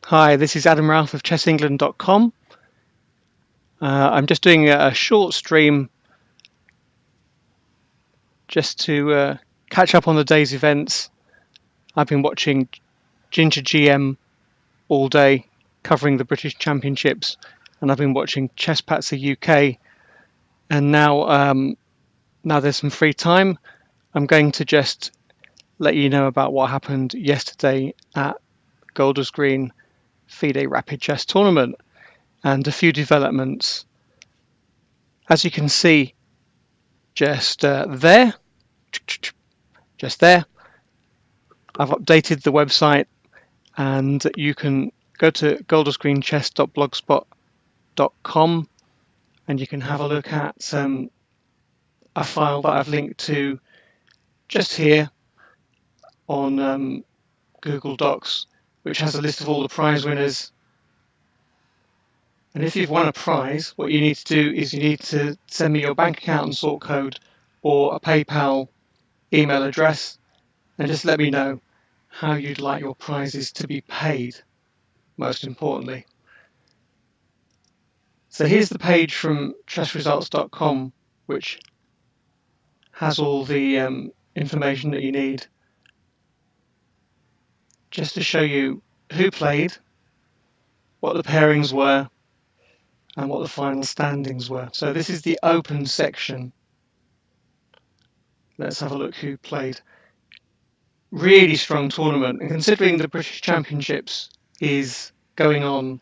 Hi, this is Adam Ralph of chessengland.com. I'm just doing a short stream just to catch up on the day's events. I've been watching Ginger GM all day, covering the British Championships, and I've been watching Chess Patzer UK. And now there's some free time. I'm going to just let you know about what happened yesterday at Golders Green FIDE Rapid Chess Tournament and a few developments. As you can see, just there, I've updated the website, and you can go to goldersgreenchess.blogspot.com and you can have a look at a file that I've linked to just here on Google Docs, which has a list of all the prize winners. And if you've won a prize, what you need to do is you need to send me your bank account and sort code or a PayPal email address, and just let me know how you'd like your prizes to be paid, most importantly. So here's the page from chessresults.com, which has all the information that you need, just to show you who played, what the pairings were, and what the final standings were. So this is the open section. Let's have a look who played. Really strong tournament, and considering the British Championships is going on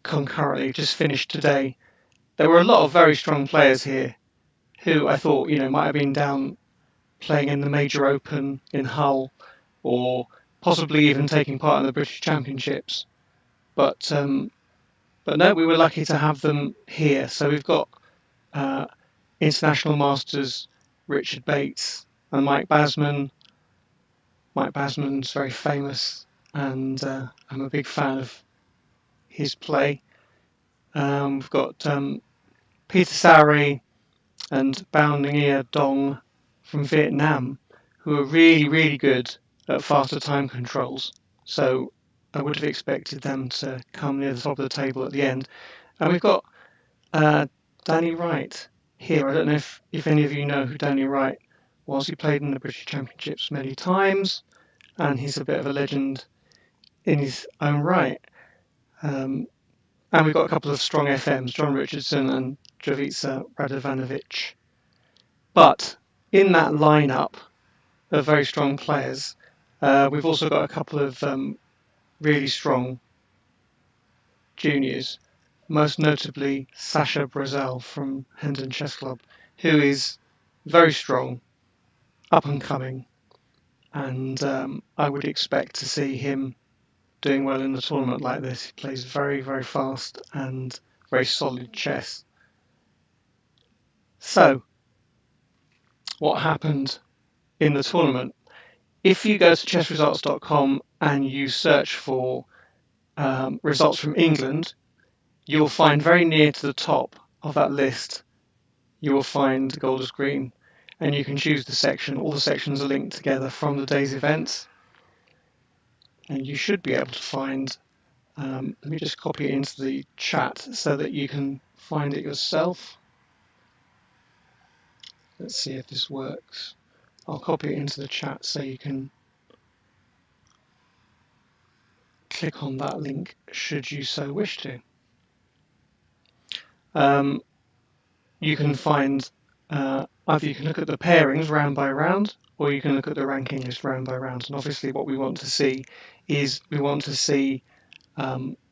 concurrently, just finished today, there were a lot of very strong players here who I thought, might have been down playing in the Major Open in Hull, or possibly even taking part in the British Championships. But no, we were lucky to have them here. So we've got International Masters Richard Bates and Mike Basman. Mike Basman's very famous, and I'm a big fan of his play. We've got Peter Sari and Bao Nghia Dong from Vietnam, who are really, really good at faster time controls. So I would have expected them to come near the top of the table at the end. And we've got Danny Wright here. I don't know if any of you know who Danny Wright was. He played in the British Championships many times, and he's a bit of a legend in his own right. And we've got a couple of strong FMs, John Richardson and Jovica Radovanovic. But in that lineup of very strong players, we've also got a couple of really strong juniors, most notably Sasha Brazel from Hendon Chess Club, who is very strong, up and coming, and I would expect to see him doing well in a tournament like this. He plays very, very fast and very solid chess. So, what happened in the tournament? If you go to chessresults.com and you search for results from England, you'll find very near to the top of that list, you will find Golders Green, and you can choose the section. All the sections are linked together from the day's events, and you should be able to find, let me just copy it into the chat so that you can find it yourself. Let's see if this works. I'll copy it into the chat so you can click on that link should you so wish to. You can find either you can look at the pairings round by round, or you can look at the ranking list round by round. And obviously what we want to see is the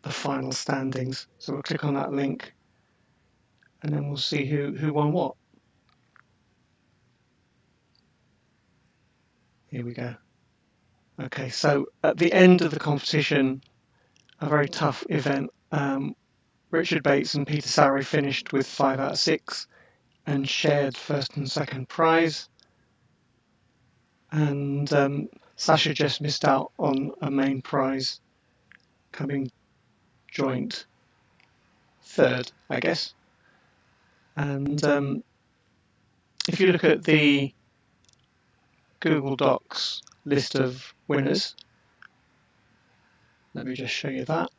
final standings. So we'll click on that link and then we'll see who won what. Here we go. Okay, so at the end of the competition, a very tough event, Richard Bates and Peter Sari finished with 5 out of 6 and shared first and second prize. And Sasha just missed out on a main prize, coming joint third, I guess. And if you look at the Google Docs list of winners, Let me just show you that.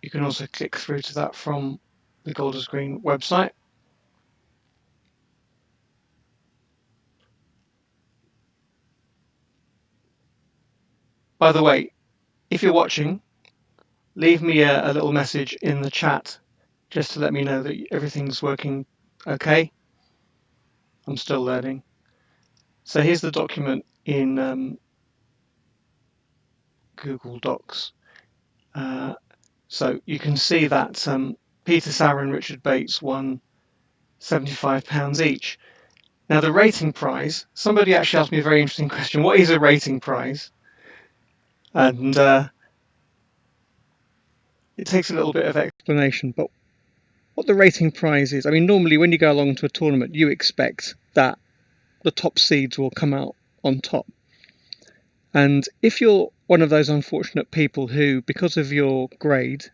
You can also click through to that from the Golders Green website. By the way, if you're watching, leave me a little message in the chat just to let me know that everything's working okay. I'm still learning. So here's the document in Google Docs. So you can see that Peter Sauer and Richard Bates won £75 each. Now the rating prize, somebody actually asked me a very interesting question. What is a rating prize? And it takes a little bit of explanation, but what the rating prize is, I mean, normally when you go along to a tournament, you expect that the top seeds will come out on top. And if you're one of those unfortunate people who, because of your grade,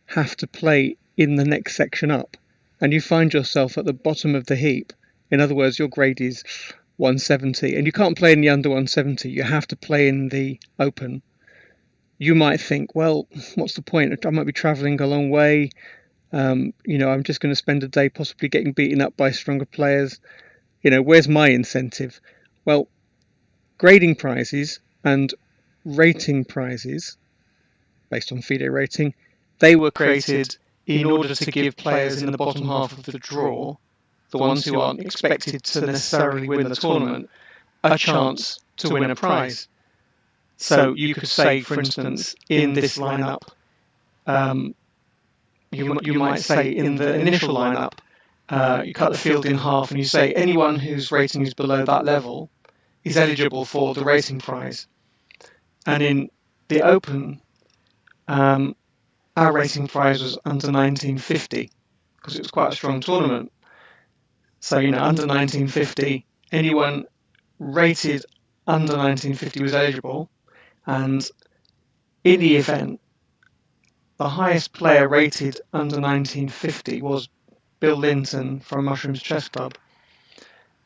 have to play in the next section up, and you find yourself at the bottom of the heap, in other words, your grade is 170, and you can't play in the under 170, you have to play in the open, you might think, well, what's the point? I might be travelling a long way. I'm just going to spend a day possibly getting beaten up by stronger players. Where's my incentive? Well, grading prizes and rating prizes, based on FIDE rating, they were created in order to give players in the bottom half of the draw, the ones who aren't expected to necessarily win the tournament, a chance to win a prize. So you could say, for instance, in this lineup, you might say in the initial lineup, you cut the field in half and you say anyone whose rating is below that level is eligible for the rating prize. And in the Open, our rating prize was under 1950 because it was quite a strong tournament. So, under 1950, anyone rated under 1950 was eligible. And in the event, the highest player rated under 1950 was Bill Linton from Mushrooms Chess Club,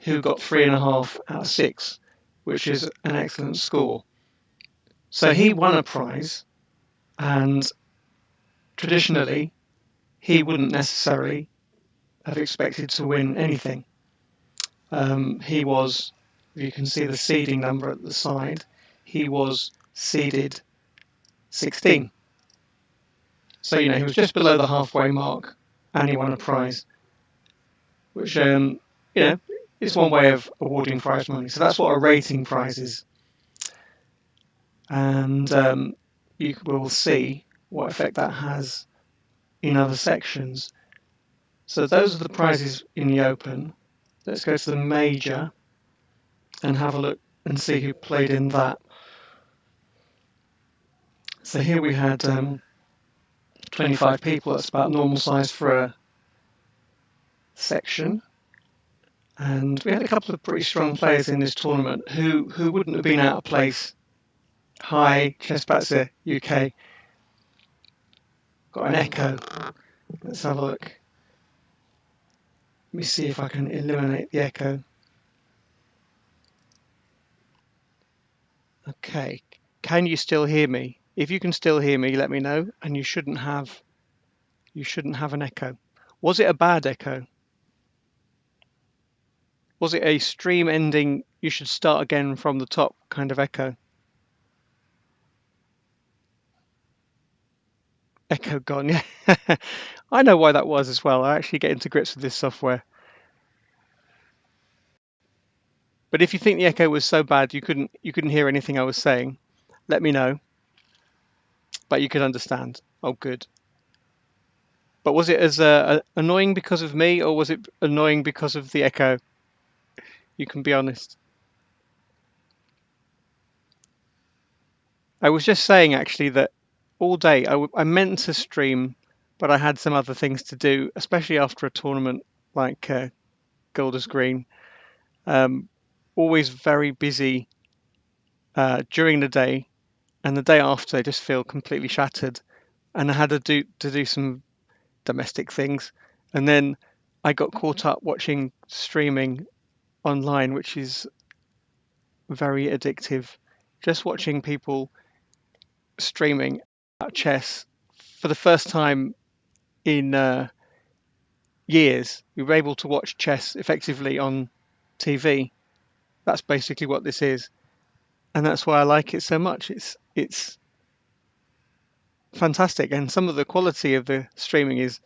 who got 3.5 out of 6, which is an excellent score. So he won a prize, and traditionally, he wouldn't necessarily have expected to win anything. He was, you can see the seeding number at the side, he was seeded 16. So, he was just below the halfway mark and he won a prize, which, is one way of awarding prize money. So that's what a rating prize is. And you will see what effect that has in other sections. So those are the prizes in the Open. Let's go to the Major and have a look and see who played in that. So here we had 25 people. That's about normal size for a section. And we had a couple of pretty strong players in this tournament who wouldn't have been out of place. Hi, Chessbatzer UK. Got an echo. Let's have a look. Let me see if I can eliminate the echo. Okay, can you still hear me? If you can still hear me, let me know. And you shouldn't have an echo. Was it a bad echo? Was it a stream ending, you should start again from the top kind of echo? Echo gone, yeah. I know why that was as well. I actually get into grips with this software. But if you think the echo was so bad you couldn't hear anything I was saying, let me know. But you could understand. Oh, good. But was it as annoying because of me, or was it annoying because of the echo? You can be honest. I was just saying actually that all day I meant to stream, but I had some other things to do, especially after a tournament like Golders Green. Always very busy during the day, and the day after I just feel completely shattered. And I had to do some domestic things, and then I got caught up watching streaming online, which is very addictive. Just watching people streaming about chess for the first time in years. We were able to watch chess effectively on TV. That's basically what this is, and that's why I like it so much. It's fantastic, and some of the quality of the streaming is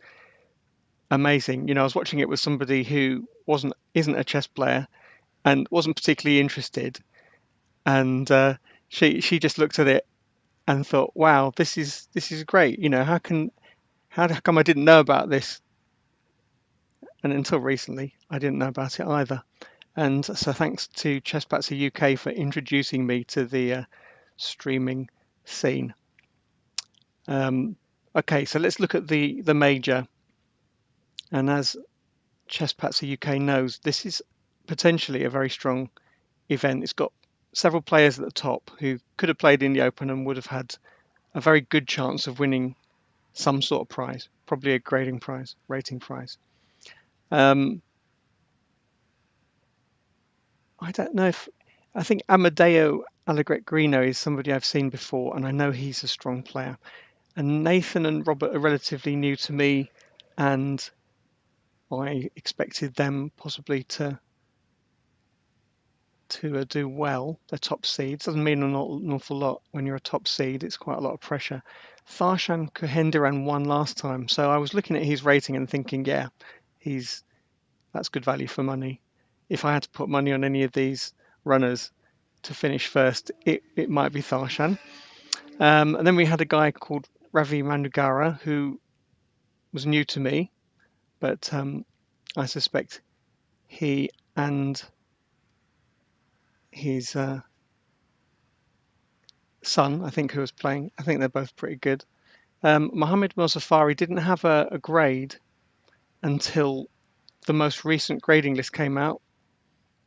amazing. I was watching it with somebody who isn't a chess player and wasn't particularly interested, and she just looked at it and thought, "Wow, this is great." How come I didn't know about this? And until recently, I didn't know about it either. And so, thanks to Chessbatzer UK for introducing me to the streaming scene. Okay, so let's look at the major. And as Chessbatzer UK knows, this is potentially a very strong event. It's got several players at the top who could have played in the Open and would have had a very good chance of winning some sort of prize, probably a rating prize. I don't know if I think Amadeo Allegretti is somebody I've seen before, and I know he's a strong player. And Nathan and Robert are relatively new to me, and I expected them possibly to do well. They're top seeds. Doesn't mean an awful lot when you're a top seed. It's quite a lot of pressure. Tharshan Kuhendiran won last time, so I was looking at his rating and thinking, yeah, that's good value for money. If I had to put money on any of these runners to finish first, it might be Tharshan. And then we had a guy called Ravi Manugara who was new to me, but I suspect he and his son, I think, who was playing, I think they're both pretty good. Mohammed Mosafari didn't have a grade until the most recent grading list came out,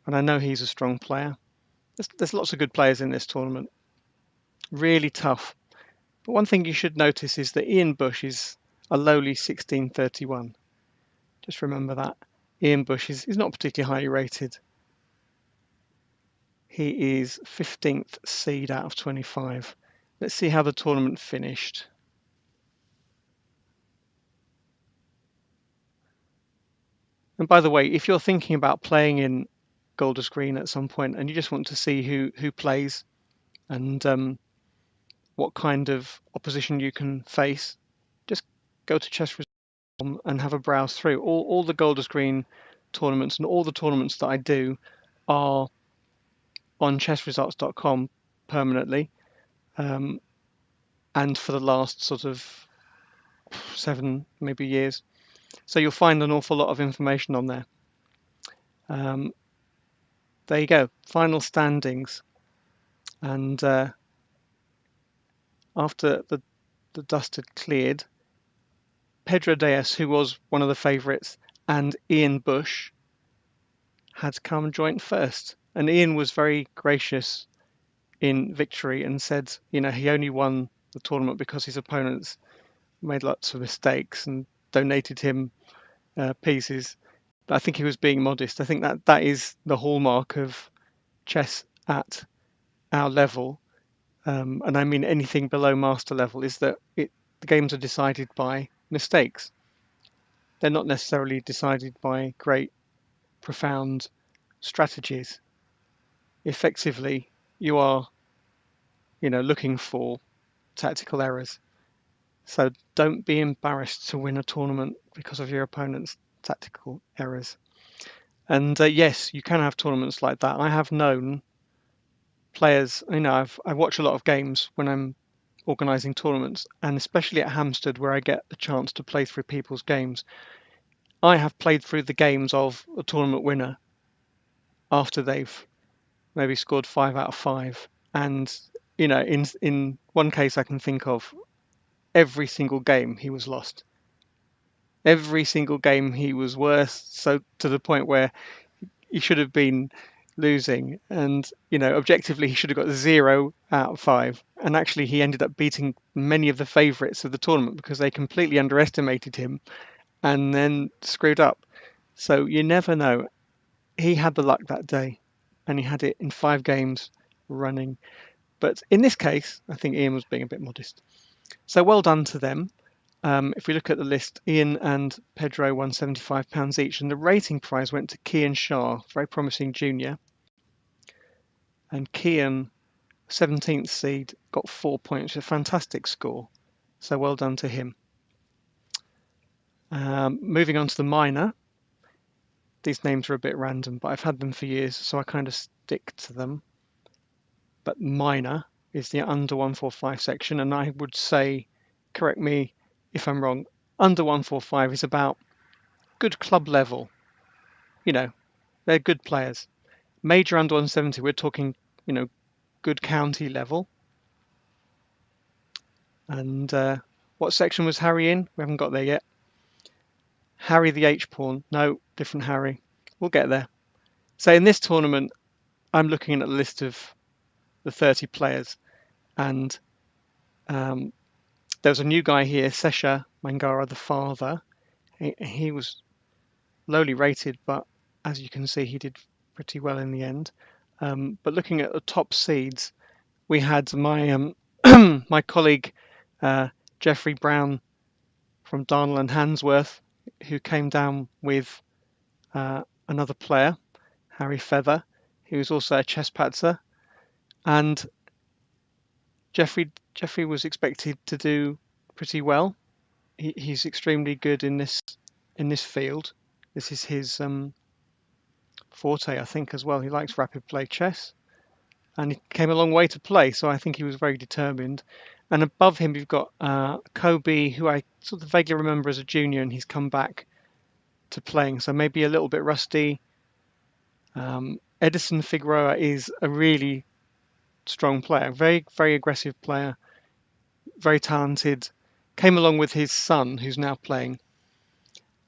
and I know he's a strong player. There's lots of good players in this tournament. Really tough. But one thing you should notice is that Ian Bush is a lowly 1631. Just remember that. Ian Bush is not particularly highly rated. He is 15th seed out of 25. Let's see how the tournament finished. And by the way, if you're thinking about playing in Golders Green at some point and you just want to see who plays and what kind of opposition you can face, just go to Chess Result and have a browse through. All the Golders Green tournaments and all the tournaments that I do are on chessresults.com permanently, and for the last sort of 7 maybe years. So you'll find an awful lot of information on there. There you go, final standings. And after the dust had cleared, Pedro Diaz, who was one of the favourites, and Ian Bush had come joint first. And Ian was very gracious in victory and said, he only won the tournament because his opponents made lots of mistakes and donated him pieces. But I think he was being modest. I think that is the hallmark of chess at our level, and I mean anything below master level, is that the games are decided by mistakes. They're not necessarily decided by great, profound strategies. Effectively, you are, looking for tactical errors. So don't be embarrassed to win a tournament because of your opponent's tactical errors. And yes, you can have tournaments like that. I have known players, I watch a lot of games when I'm organising tournaments, and especially at Hampstead where I get the chance to play through people's games. I have played through the games of a tournament winner after they've maybe scored 5 out of 5. And, in one case I can think of, every single game he was lost. Every single game he was worse, so to the point where he should have been losing, and objectively he should have got 0 out of 5, and actually he ended up beating many of the favourites of the tournament because they completely underestimated him and then screwed up. So you never know. He had the luck that day, and he had it in 5 games running. But in this case, I think Ian was being a bit modest. So well done to them. If we look at the list, Ian and Pedro won £75 each, and the rating prize went to Kian Shah, very promising junior. And Kian, 17th seed, got 4 points, a fantastic score. So well done to him. Moving on to the minor. These names are a bit random, but I've had them for years, so I kind of stick to them. But minor is the under 145 section, and I would say, correct me if I'm wrong, under 145 is about good club level. You know, they're good players. Major under 170, we're talking, good county level. And what section was Harry in? We haven't got there yet. Harry the H-pawn. No, different Harry. We'll get there. So in this tournament, I'm looking at a list of the 30 players, and there was a new guy here, Sesha Mangara, the father. He was lowly rated, but as you can see, he did pretty well in the end. But looking at the top seeds, we had my my colleague Jeffrey Brown from Darnell and Handsworth, who came down with another player, Harry Feather, who was also a chess patzer, and Jeffrey was expected to do pretty well. He's extremely good in this field. This is his forte, I think, as well. He likes rapid play chess, and he came a long way to play. So I think he was very determined. And above him, you've got Kobe, who I sort of vaguely remember as a junior, and he's come back to playing, so maybe a little bit rusty. Edison Figueroa is a really strong player, very, very aggressive player, very talented. Came along with his son, who's now playing.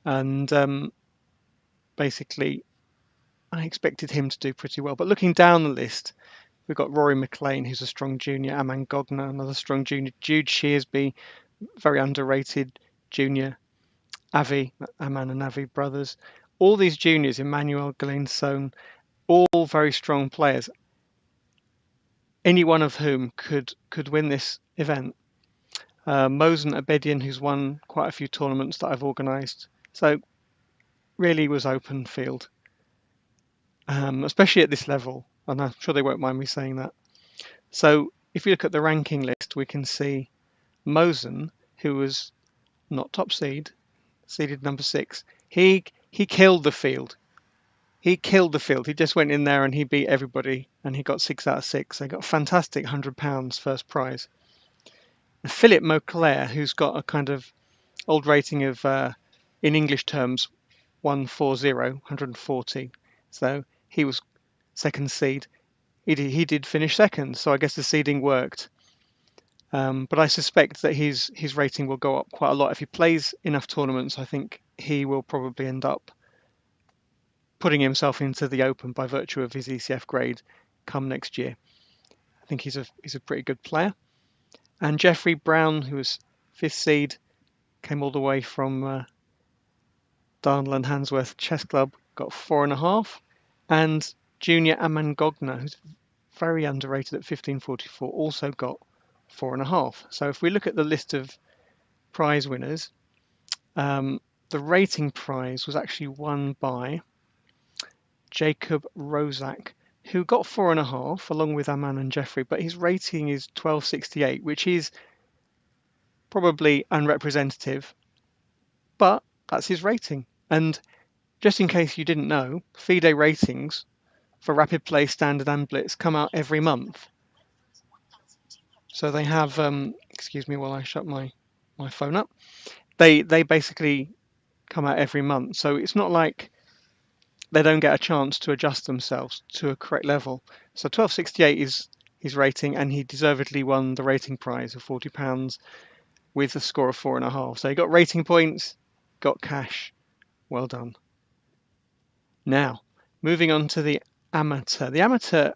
And basically, I expected him to do pretty well. But looking down the list, we've got Rory McLean, who's a strong junior, Aman Gogner, another strong junior, Jude Shearsby, very underrated junior, Avi, Aman and Avi brothers. All these juniors, Emmanuel Galinson, all very strong players, any one of whom could win this event. Mosen Abedian, who's won quite a few tournaments that I've organised. So really was open field, especially at this level. And I'm sure they won't mind me saying that. So if you look at the ranking list, we can see Mosen, who was not top seed, seeded number 6. He killed the field. He killed the field. He just went in there and he beat everybody, and he got 6 out of 6. So he got a fantastic £100 first prize. Philip Mauclair, who's got a kind of old rating of, in English terms, 140. So he was second seed. He did finish second, so I guess the seeding worked. But I suspect that his rating will go up quite a lot. If he plays enough tournaments, I think he will probably end up putting himself into the Open by virtue of his ECF grade come next year. I think he's a pretty good player. And Jeffrey Brown, who was 5th seed, came all the way from Darnell and Handsworth Chess Club, got 4.5. And junior Aman Gogner, who's very underrated at 1544, also got 4.5. So if we look at the list of prize winners, the rating prize was actually won by Jacob Rozak, who got 4.5 along with Aman and Jeffrey, but his rating is 1268, which is probably unrepresentative, but that's his rating. And just in case you didn't know, FIDE ratings for Rapid Play, Standard and Blitz come out every month. So they have, excuse me while I shut my phone up, they basically come out every month. So it's not like they don't get a chance to adjust themselves to a correct level. So 1268 is his rating, and he deservedly won the rating prize of £40 with a score of 4.5. So he got rating points, got cash. Well done. Now, moving on to the amateur. The amateur,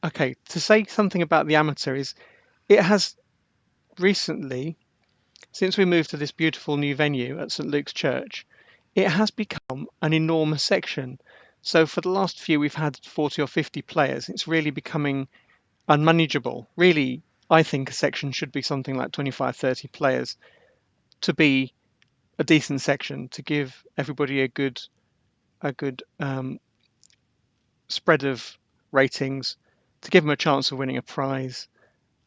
okay, to say something about the amateur is it has recently, since we moved to this beautiful new venue at St Luke's Church, it has become an enormous section. So for the last few, we've had 40 or 50 players. It's really becoming unmanageable. Really, I think a section should be something like 25, 30 players to be a decent section, to give everybody a good spread of ratings, to give them a chance of winning a prize,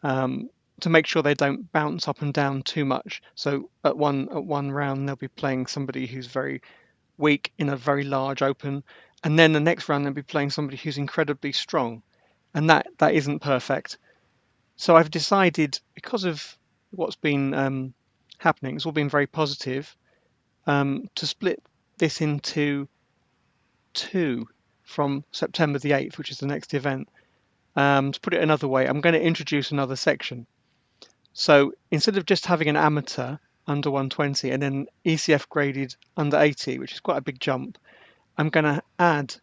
um, to make sure they don't bounce up and down too much. So at one round they'll be playing somebody who's very weak in a very large open, and then the next round they'll be playing somebody who's incredibly strong, and that isn't perfect. So I've decided, because of what's been happening, it's all been very positive, to split this into two from September the 8th, which is the next event. To put it another way, I'm going to introduce another section. So instead of just having an amateur under 120 and then ECF graded under 80, which is quite a big jump, I'm going to add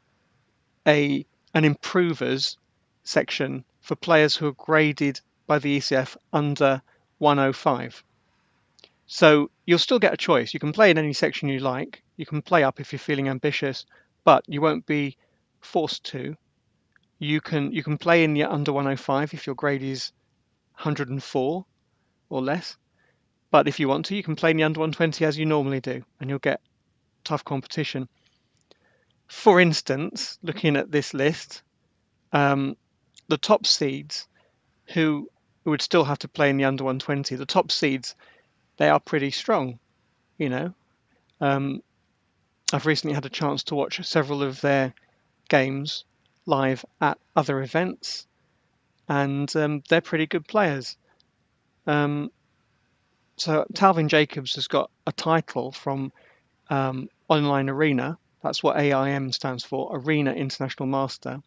an improvers section for players who are graded by the ECF under 105. So you'll still get a choice. You can play in any section you like. You can play up if you're feeling ambitious, but you won't be forced to. You can play in the under 105 if your grade is 104 or less. But if you want to, you can play in the under 120 as you normally do, and you'll get tough competition. For instance, looking at this list, the top seeds who would still have to play in the under 120, the top seeds, they are pretty strong, you know. I've recently had a chance to watch several of their games live at other events, and they're pretty good players. So Talvin Jacobs has got a title from Online Arena. That's what AIM stands for, Arena International Master.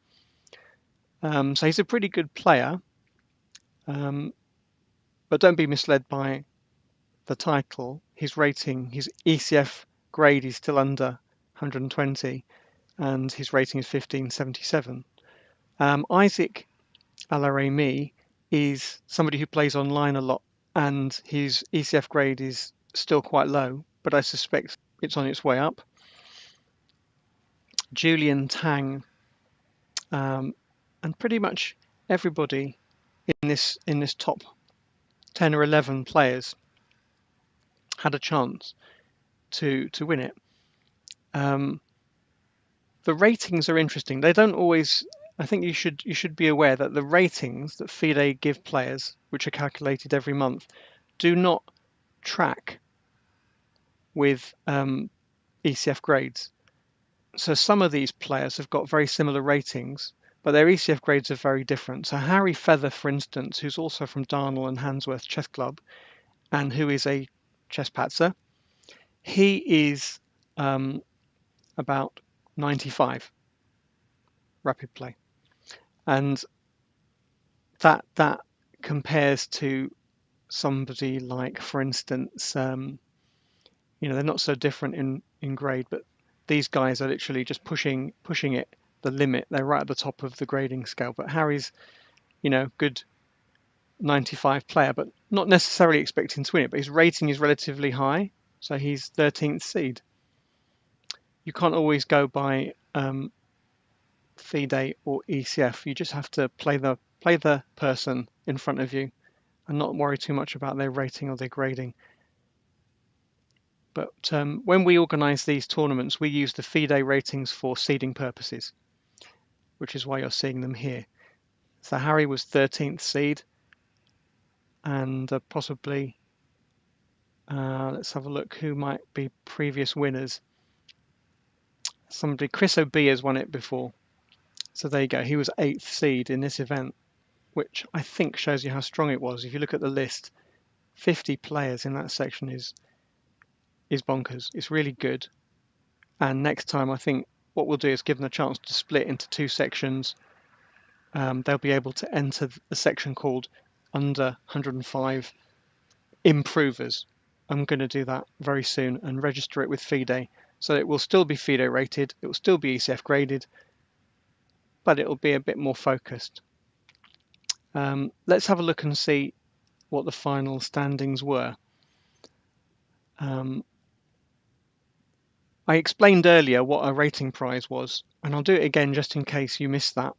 So he's a pretty good player, but don't be misled by the title. His rating, his ECF grade is still under 120, and his rating is 1577. Isaac Alarami is somebody who plays online a lot, and his ECF grade is still quite low, but I suspect it's on its way up. Julian Tang, and pretty much everybody in this top 10 or 11 players had a chance to win it. The ratings are interesting. They don't always. I think you should be aware that the ratings that FIDE give players, which are calculated every month, do not track with ECF grades. So some of these players have got very similar ratings, but their ECF grades are very different. So Harry Feather, for instance, who's also from Darnell and Handsworth Chess Club, and who is a chess patzer, he is about 95 rapid play, and that compares to somebody like, for instance, they're not so different in grade, but these guys are literally just pushing it the limit. They're right at the top of the grading scale. But Harry's, good 95 player, but not necessarily expecting to win it. But his rating is relatively high, so he's 13th seed. You can't always go by FIDE or ECF. You just have to play the person in front of you and not worry too much about their rating or their grading. But when we organise these tournaments, we use the FIDE ratings for seeding purposes, which is why you're seeing them here. So Harry was 13th seed, and possibly, let's have a look who might be previous winners. Chris O'B has won it before. So there you go. He was 8th seed in this event, which I think shows you how strong it was. If you look at the list, 50 players in that section is bonkers. It's really good. And next time, I think what we'll do is give them a chance to split into two sections. They'll be able to enter a section called under 105 improvers. I'm going to do that very soon and register it with FIDE. So it will still be FIDE rated, it will still be ECF graded, but it will be a bit more focused. Let's have a look and see what the final standings were. I explained earlier what a rating prize was, and I'll do it again just in case you missed that.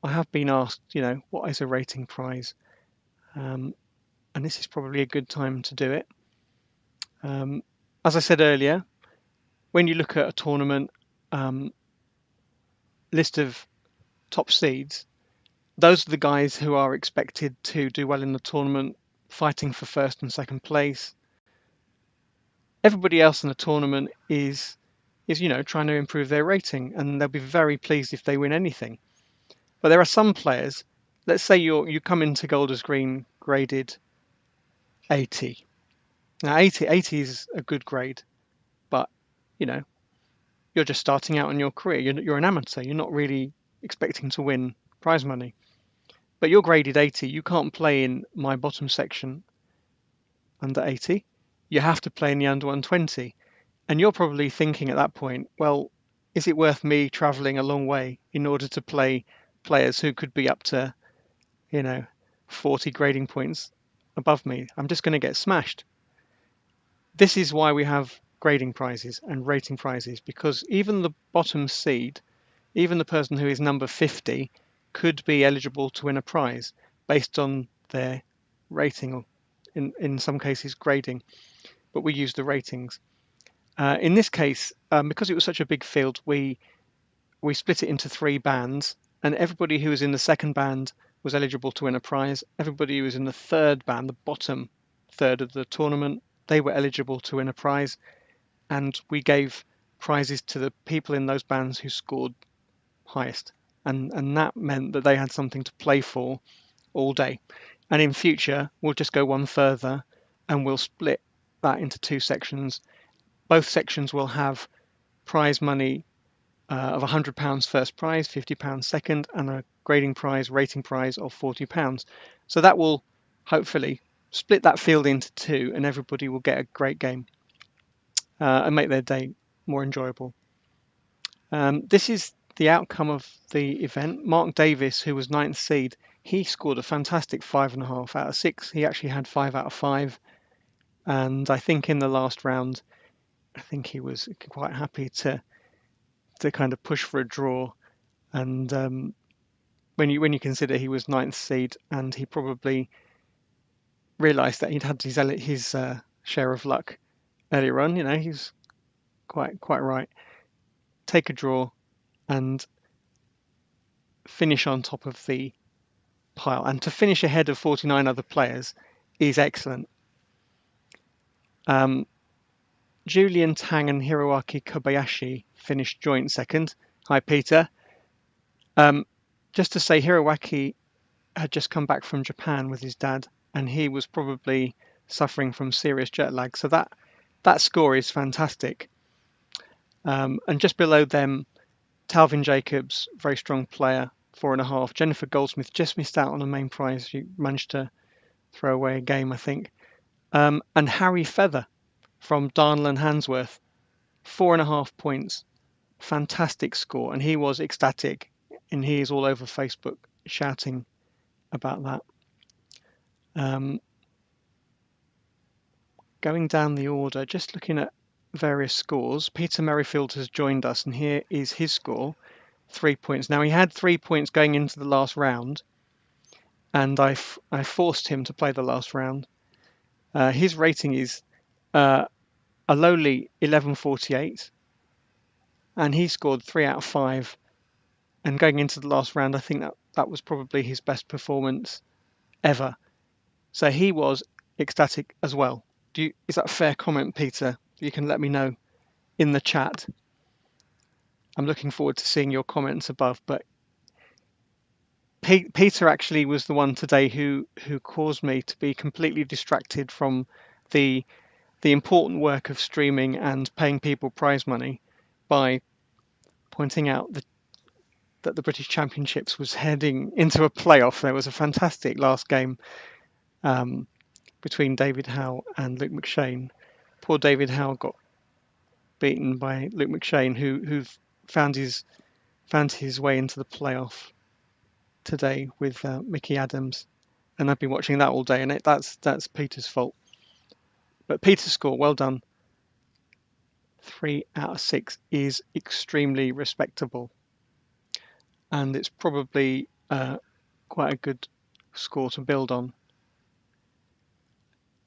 I have been asked, what is a rating prize? And this is probably a good time to do it. As I said earlier, when you look at a tournament list of top seeds, those are the guys who are expected to do well in the tournament, fighting for first and second place. Everybody else in the tournament is trying to improve their rating, and they'll be very pleased if they win anything. But there are some players. Let's say you come into Golders Green graded 80. Now 80 is a good grade, but you know you're just starting out in your career. You're an amateur. You're not really expecting to win prize money. But you're graded 80. You can't play in my bottom section under 80. You have to play in the under 120. And you're probably thinking at that point, well, is it worth me traveling a long way in order to play players who could be up to, 40 grading points above me? I'm just going to get smashed. This is why we have grading prizes and rating prizes, because even the bottom seed, even the person who is number 50, could be eligible to win a prize based on their rating, or in some cases grading, but we use the ratings. In this case, because it was such a big field, we split it into 3 bands, and everybody who was in the second band was eligible to win a prize. Everybody who was in the third band, the bottom third of the tournament, they were eligible to win a prize, and we gave prizes to the people in those bands who scored highest, and that meant that they had something to play for all day. And in future, we'll just go one further, and we'll split that into 2 sections. Both sections will have prize money of £100 first prize, £50 second, and a grading prize, rating prize of £40. So that will hopefully split that field into 2, and everybody will get a great game and make their day more enjoyable. This is the outcome of the event. Mark Davis, who was 9th seed, he scored a fantastic 5.5 out of 6. He actually had 5 out of 5. And I think in the last round, I think he was quite happy to kind of push for a draw. And when you consider he was 9th seed, and he probably realised that he'd had his share of luck earlier on, he's quite right. Take a draw and finish on top of the pile, and to finish ahead of 49 other players is excellent. Julian Tang and Hiroaki Kobayashi finished joint second. Hi, Peter. Just to say, Hiroaki had just come back from Japan with his dad, and he was probably suffering from serious jet lag. So that score is fantastic. And just below them, Talvin Jacobs, very strong player, 4.5. Jennifer Goldsmith just missed out on the main prize. She managed to throw away a game, I think. And Harry Feather from Darnell and Handsworth, 4.5 points. Fantastic score. And he was ecstatic. And he is all over Facebook shouting about that. Going down the order, just looking at various scores, Peter Merrifield has joined us, and here is his score, 3 points. Now, he had 3 points going into the last round, and I forced him to play the last round. His rating is a lowly 1148, and he scored 3 out of 5. And going into the last round, I think that was probably his best performance ever. So he was ecstatic as well. Is that a fair comment, Peter? You can let me know in the chat. I'm looking forward to seeing your comments above. But Peter actually was the one today who caused me to be completely distracted from the important work of streaming and paying people prize money by pointing out that the British Championships was heading into a playoff. There was a fantastic last game between David Howe and Luke McShane. Poor David Howe got beaten by Luke McShane, who found his way into the playoff today with Mickey Adams, and I've been watching that all day, and that's Peter's fault. But Peter's score, well done. 3 out of 6 is extremely respectable, and it's probably quite a good score to build on.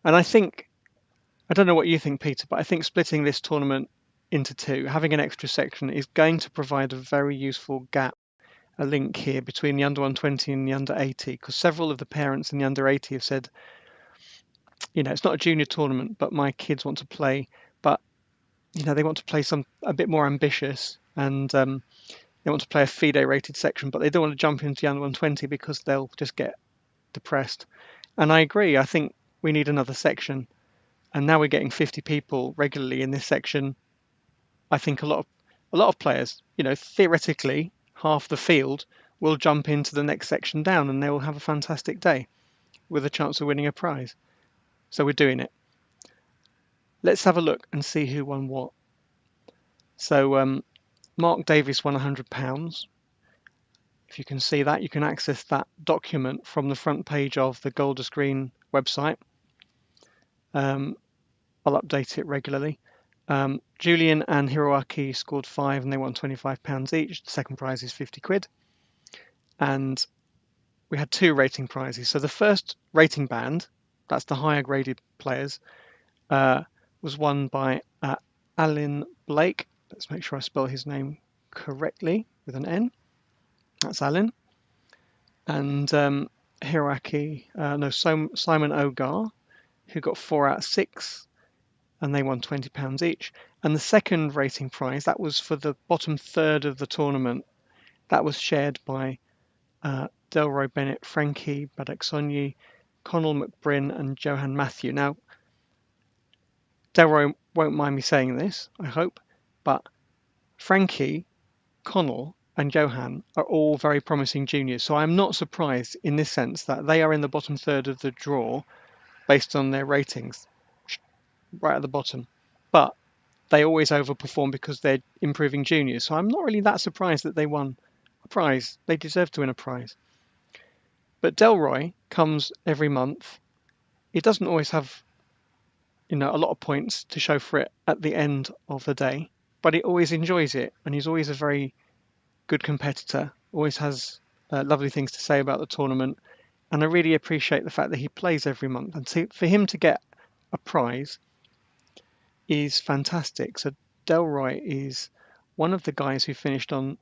And I don't know what you think, Peter, but I think splitting this tournament into two, having an extra section, is going to provide a very useful gap, a link here between the under 120 and the under 80, because several of the parents in the under 80 have said, it's not a junior tournament, but my kids want to play, but they want to play a bit more ambitious, and they want to play a FIDE rated section, but they don't want to jump into the under 120 because they'll just get depressed. And I agree. I think we need another section. And now we're getting 50 people regularly in this section. I think a lot of players, theoretically, half the field will jump into the next section down, and they will have a fantastic day with a chance of winning a prize. So we're doing it. Let's have a look and see who won what. So Mark Davis won £100. If you can see that, you can access that document from the front page of the Golders Green website. I'll update it regularly. Julian and Hiroaki scored 5 and they won £25 each. The second prize is 50 quid. And we had 2 rating prizes. So the first rating band, that's the higher graded players, was won by Alan Blake. Let's make sure I spell his name correctly with an N. That's Alan. And Simon Ogar, who got 4 out of 6, and they won £20 each. And the second rating prize, that was for the bottom third of the tournament, that was shared by Delroy Bennett, Frankie Badaksonyi, Connell McBrien, and Johan Matthew. Now, Delroy won't mind me saying this, I hope, but Frankie, Connell, and Johan are all very promising juniors. So I'm not surprised in this sense that they are in the bottom third of the draw based on their ratings, right at the bottom. But they always overperform because they're improving juniors. So I'm not really that surprised that they won a prize. They deserve to win a prize. But Delroy comes every month. It doesn't always have, a lot of points to show for it at the end of the day, but he always enjoys it, and he's always a very good competitor. Always has lovely things to say about the tournament, and I really appreciate the fact that he plays every month. And for him to get a prize is fantastic. So Delroy is one of the guys who finished on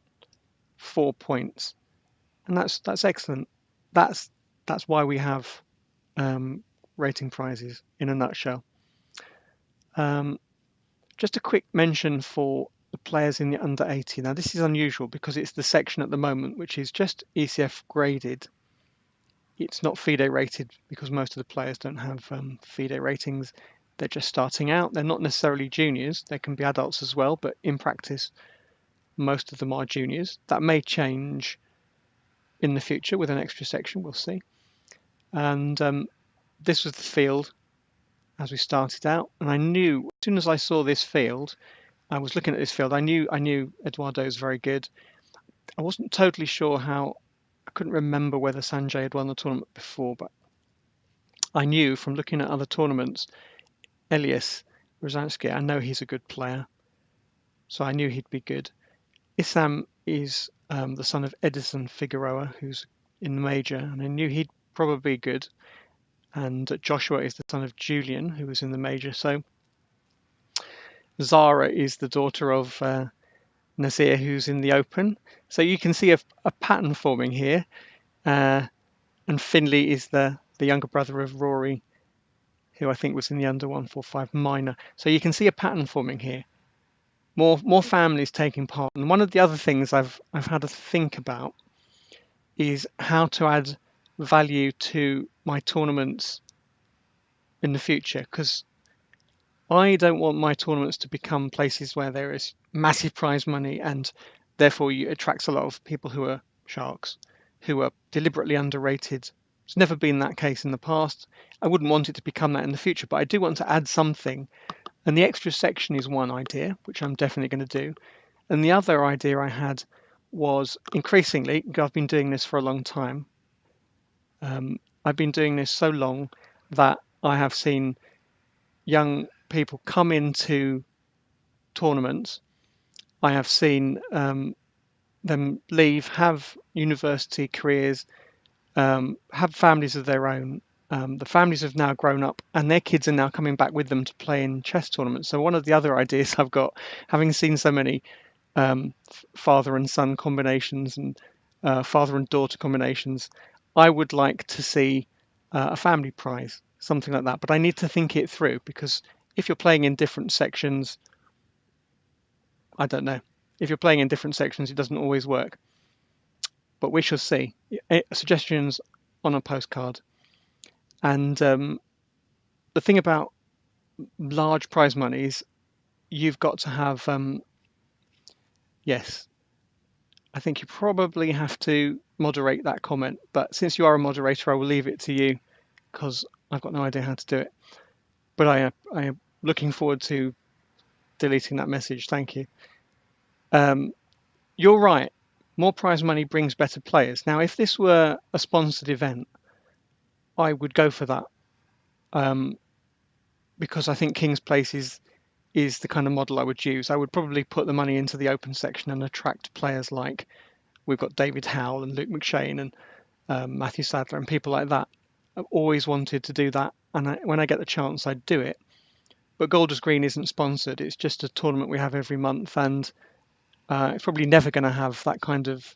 4 points, and that's excellent. That's why we have rating prizes in a nutshell. Just a quick mention for the players in the under 80. Now this is unusual because it's the section at the moment which is just ECF graded. It's not FIDE rated because most of the players don't have FIDE ratings. They're just starting out. They're not necessarily juniors. They can be adults as well, but in practice, most of them are juniors. That may change in the future with an extra section. We'll see. And this was the field as we started out. And I knew as soon as I saw this field, I was looking at this field. I knew Eduardo was very good. I wasn't totally sure how. I couldn't remember whether Sanjay had won the tournament before, but I knew from looking at other tournaments, Elias Rozansky, I know he's a good player, so I knew he'd be good. Issam is the son of Edison Figueroa, who's in the major, and I knew he'd probably be good. And Joshua is the son of Julian, who was in the major. So Zara is the daughter of Nazir, who's in the Open. So you can see a pattern forming here. And Finley is the younger brother of Rory, who I think was in the under 145 minor. So you can see a pattern forming here. More families taking part. And one of the other things I've had to think about is how to add value to my tournaments in the future, because I don't want my tournaments to become places where there is massive prize money and therefore it attracts a lot of people who are sharks, who are deliberately underrated. It's never been that case in the past. I wouldn't want it to become that in the future, but I do want to add something. And the extra section is one idea, which I'm definitely going to do. And the other idea I had was increasingly, I've been doing this for a long time. I've been doing this so long that I have seen young people come into tournaments. I have seen them leave, have university careers, have families of their own. The families have now grown up, and their kids are now coming back with them to play in chess tournaments. So one of the other ideas I've got, having seen so many father and son combinations and father and daughter combinations, I would like to see a family prize, something like that. But I need to think it through, because if you're playing in different sections, I don't know. If you're playing in different sections, it doesn't always work. But we shall see. Suggestions on a postcard. And the thing about large prize monies, you've got to have, yes, I think you probably have to moderate that comment. But since you are a moderator, I will leave it to you, because I've got no idea how to do it. But I am looking forward to deleting that message. Thank you. You're right. More prize money brings better players. Now, if this were a sponsored event, I would go for that, um, because I think King's Place is the kind of model I would use. I would probably put the money into the open section and attract players like we've got David Howell and Luke McShane and Matthew Sadler and people like that. I've always wanted to do that, and when I get the chance, I'd do it. But Golders Green isn't sponsored. It's just a tournament we have every month, and it's probably never going to have that kind of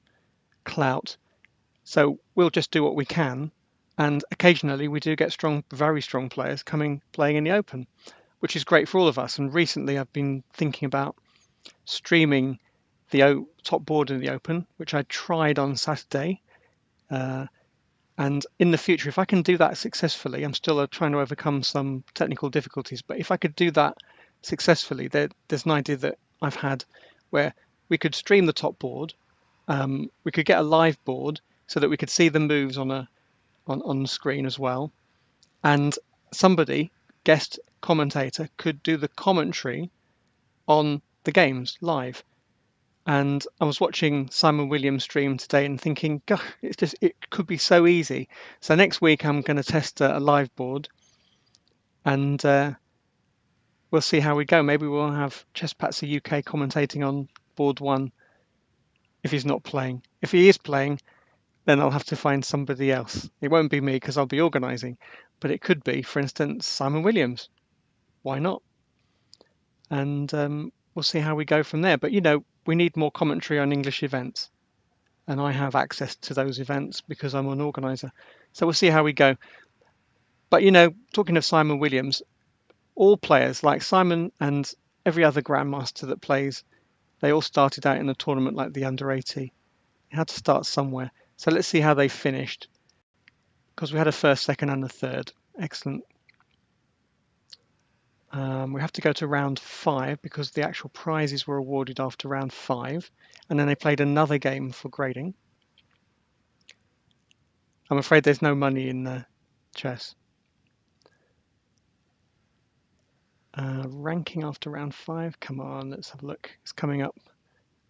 clout. So we'll just do what we can, and occasionally we do get strong, very strong players playing in the Open, which is great for all of us. And recently I've been thinking about streaming the top board in the Open, which I tried on Saturday. And in the future, if I can do that successfully, I'm still trying to overcome some technical difficulties. But if I could do that successfully, there's an idea that I've had where we could stream the top board. We could get a live board so that we could see the moves on the screen as well. And somebody, guest commentator, could do the commentary on the games live. And I was watching Simon Williams stream today and thinking, God, it could be so easy. So next week I'm going to test a live board, and we'll see how we go. Maybe we'll have Chesspatzer UK commentating on board one if he's not playing. If he is playing, then I'll have to find somebody else. It won't be me because I'll be organising, but it could be, for instance, Simon Williams. Why not? And we'll see how we go from there. But we need more commentary on English events, and I have access to those events because I'm an organizer. So we'll see how we go. But talking of Simon Williams, all players like Simon and every other grandmaster that plays, they all started out in a tournament like the under 80. You had to start somewhere. So let's see how they finished, because we had a first, second, and a third. Excellent. We have to go to round 5 because the actual prizes were awarded after round 5, and then they played another game for grading. I'm afraid there's no money in the chess. Ranking after round 5. Come on, let's have a look. It's coming up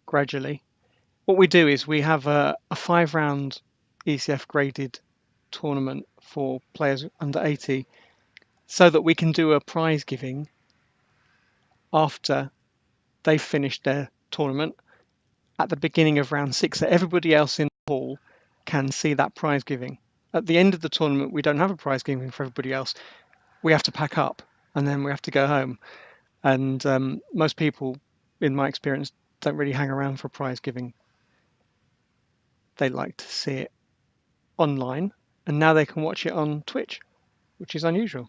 gradually. What we do is we have a 5-round ECF graded tournament for players under 80, so that we can do a prize giving after they've finished their tournament at the beginning of round 6, so everybody else in the hall can see that prize giving. At the end of the tournament, we don't have a prize giving for everybody else. We have to pack up and then we have to go home. And most people, in my experience, don't really hang around for prize giving. They like to see it online, and now they can watch it on Twitch, which is unusual.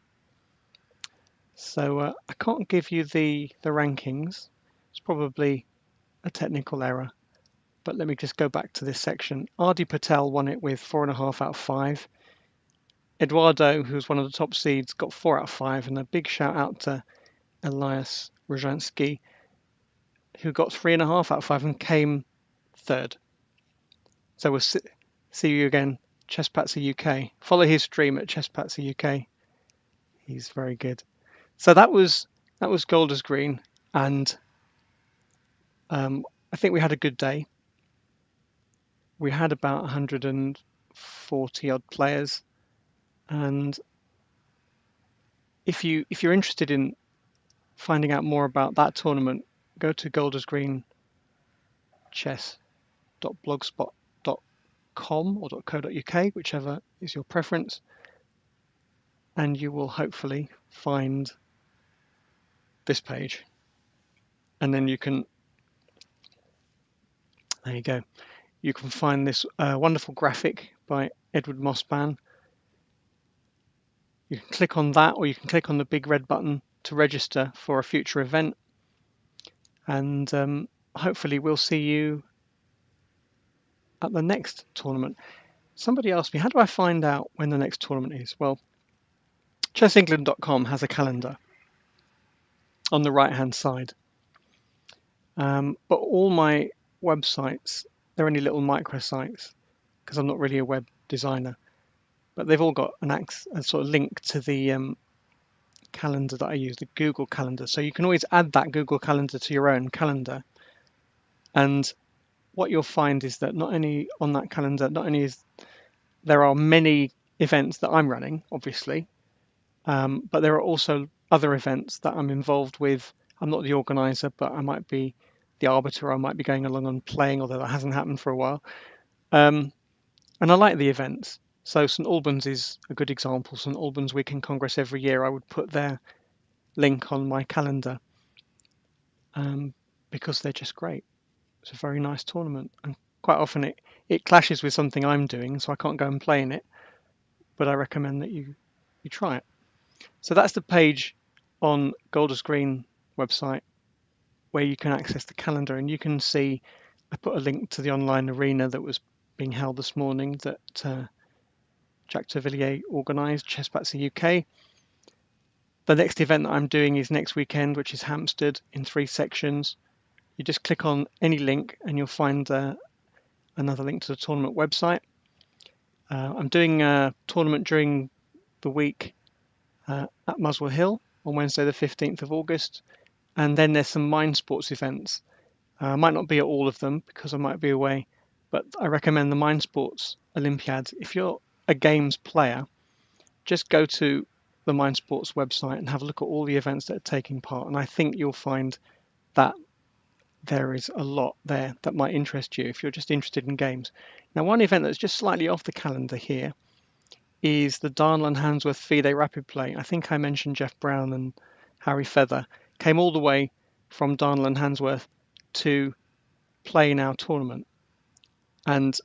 So I can't give you the rankings. It's probably a technical error. But let me just go back to this section. Ardi Patel won it with 4.5 out of 5. Eduardo, who's one of the top seeds, got 4 out of 5. And a big shout out to Elias Rozhansky, who got 3.5 out of 5 and came third. So we'll see you again, Chesspatzer UK. Follow his stream at Chesspatzer UK. He's very good. So that was Golders Green, and I think we had a good day. We had about 140 odd players, and if you're interested in finding out more about that tournament, go to goldersgreenchess.com. untitled.blogspot.com or .co.uk, whichever is your preference, and you will hopefully find this page. And then you can, there you go, you can find this wonderful graphic by Edward Mossban. You can click on that, or you can click on the big red button to register for a future event, and hopefully we'll see you at the next tournament. Somebody asked me, how do I find out when the next tournament is? Well, chessengland.com has a calendar on the right hand side, but all my websites, they're only little microsites because I'm not really a web designer, but they've all got a sort of link to the calendar that I use, the Google Calendar. So you can always add that Google Calendar to your own calendar, and what you'll find is that not only on that calendar, not only is there are many events that I'm running, obviously, but there are also other events that I'm involved with. I'm not the organizer, but I might be the arbiter. I might be going along and playing, although that hasn't happened for a while. And I like the events. So St Albans is a good example. St Albans Weekend Congress every year, I would put their link on my calendar because they're just great. It's a very nice tournament, and quite often it clashes with something I'm doing, so I can't go and play in it, but I recommend that you try it. So that's the page on Golders Green website where you can access the calendar, and you can see I put a link to the online arena that was being held this morning that Jacques Tervilliers organised, Chessbatzer UK. The next event that I'm doing is next weekend, which is Hampstead, in 3 sections. You just click on any link and you'll find another link to the tournament website. I'm doing a tournament during the week at Muswell Hill on Wednesday the 15th of August, and then there's some Mind Sports events. I might not be at all of them because I might be away, but I recommend the Mind Sports Olympiads. If you're a games player, just go to the Mind Sports website and have a look at all the events that are taking part, and I think you'll find that there is a lot there that might interest you if you're just interested in games. Now, one event that's just slightly off the calendar here is the Darnell and Handsworth FIDE Rapid Play. I think I mentioned Jeff Brown and Harry Feather came all the way from Darnell and Handsworth to play in our tournament. And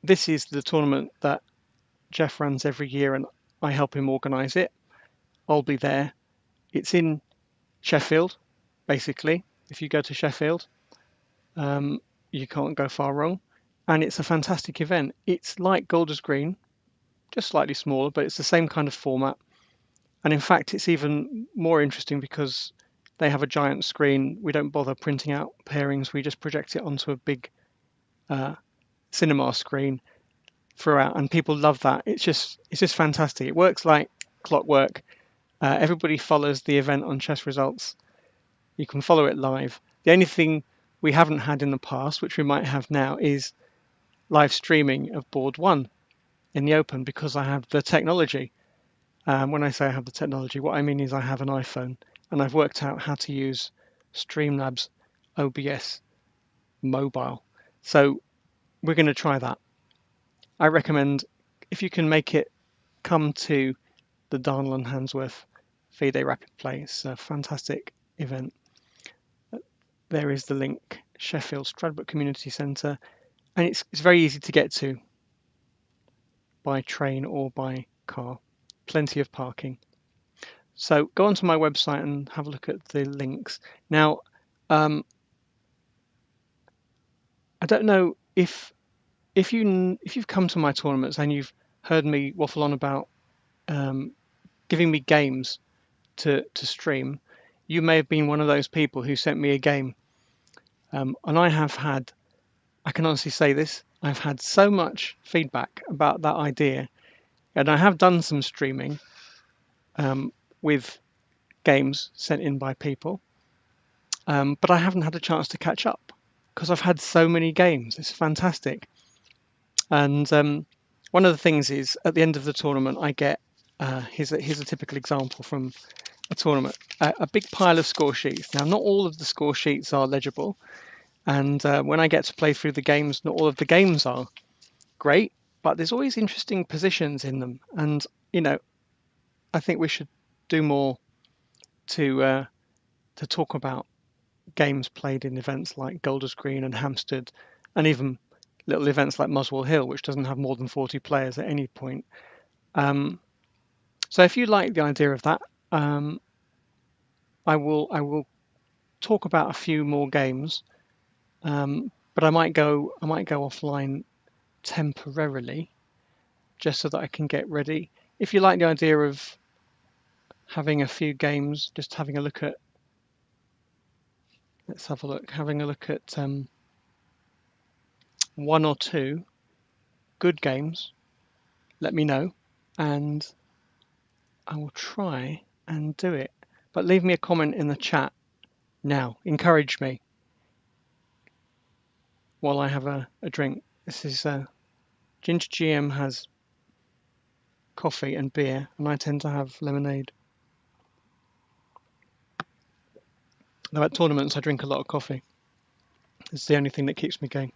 this is the tournament that Jeff runs every year, and I help him organise it. I'll be there. It's in Sheffield, basically. If you go to Sheffield, you can't go far wrong. And it's a fantastic event. It's like Golders Green, just slightly smaller, but it's the same kind of format. And in fact, it's even more interesting because they have a giant screen. We don't bother printing out pairings. We just project it onto a big cinema screen throughout, and people love that. It's just fantastic. It works like clockwork. Everybody follows the event on Chess Results. You can follow it live. The only thing we haven't had in the past, which we might have now, is live streaming of board 1 in the open because I have the technology. When I say I have the technology, what I mean is I have an iPhone and I've worked out how to use Streamlabs OBS mobile. So we're going to try that. I recommend, if you can make it, come to the Darnell and Handsworth FIDE Rapid Play. It's a fantastic event. There is the link, Sheffield Stradbroke Community Centre, and it's very easy to get to by train or by car. Plenty of parking. So go onto my website and have a look at the links. Now, I don't know if you've come to my tournaments and you've heard me waffle on about giving me games to stream, you may have been one of those people who sent me a game. And I can honestly say this, I've had so much feedback about that idea, and I have done some streaming with games sent in by people, but I haven't had a chance to catch up because I've had so many games. It's fantastic. And one of the things is at the end of the tournament, I get, here's a typical example from a tournament, a big pile of score sheets. Now, not all of the score sheets are legible. And when I get to play through the games, not all of the games are great, but there's always interesting positions in them. And I think we should do more to talk about games played in events like Golders Green and Hampstead, and even little events like Muswell Hill, which doesn't have more than 40 players at any point. So if you like the idea of that, I will talk about a few more games, but I might go offline temporarily just so that I can get ready. If you like the idea of having a few games, just having a look at, let's have a look, having a look at one or two good games, let me know, and I will try and do it. But leave me a comment in the chat now. Encourage me while I have a drink. This is Ginger GM has coffee and beer, and I tend to have lemonade. Though at tournaments, I drink a lot of coffee. It's the only thing that keeps me going.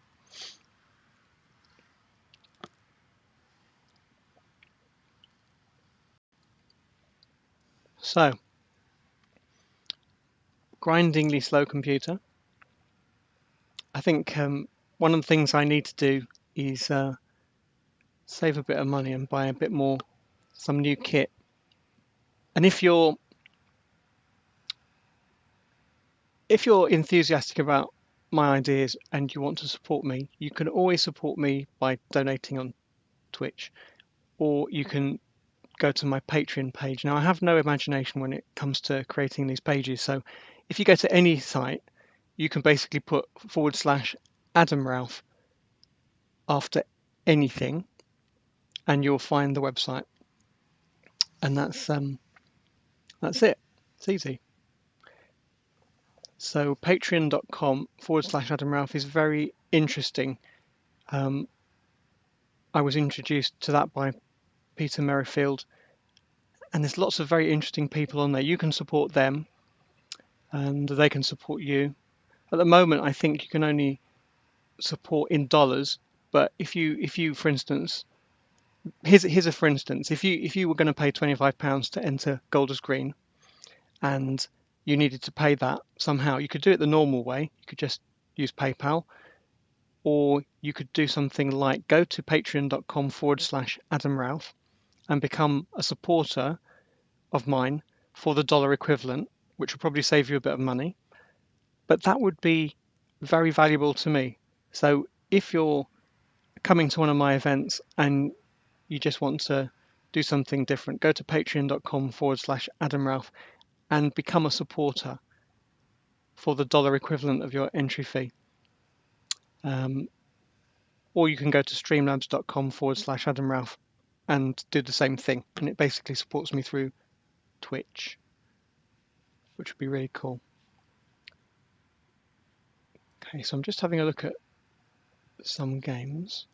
So, grindingly slow computer. I think one of the things I need to do is save a bit of money and buy a bit more, some new kit. And if you're enthusiastic about my ideas and you want to support me, you can always support me by donating on Twitch, or you can go to my Patreon page. Now, I have no imagination when it comes to creating these pages, so if you go to any site, you can basically put /Adam Ralph after anything, and you'll find the website. And that's it. It's easy. So patreon.com/Adam Ralph is very interesting. I was introduced to that by Peter Merrifield, and there's lots of very interesting people on there. You can support them, and they can support you. At the moment, I think you can only support in dollars. But if you, for instance, here's a for instance, if you were going to pay £25 to enter Golders Green, and you needed to pay that somehow, you could do it the normal way. You could just use PayPal, or you could do something like go to patreon.com/Adam Ralph and become a supporter of mine for the dollar equivalent, which will probably save you a bit of money. But that would be very valuable to me. So if you're coming to one of my events and you just want to do something different, go to patreon.com/Adam Ralph and become a supporter for the dollar equivalent of your entry fee. Or you can go to streamlabs.com/Adam Ralph and do the same thing. And it basically supports me through Twitch, which would be really cool. Okay, so I'm just having a look at some games.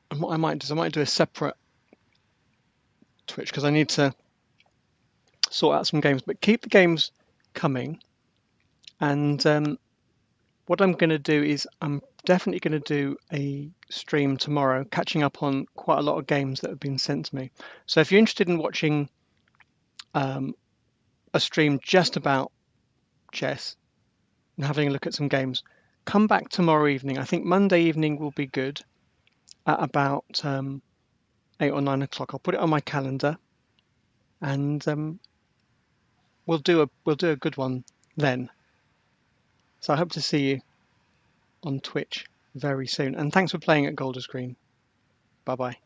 And what I might do is I might do a separate Twitch because I need to sort out some games, but keep the games coming. And what I'm going to do is I'm definitely going to do a stream tomorrow, catching up on quite a lot of games that have been sent to me. So if you're interested in watching a stream just about chess and having a look at some games, come back tomorrow evening. I think Monday evening will be good at about 8 or 9 o'clock. I'll put it on my calendar, and we'll do a good one then. So I hope to see you on Twitch very soon. And thanks for playing at Golders Green. Bye bye.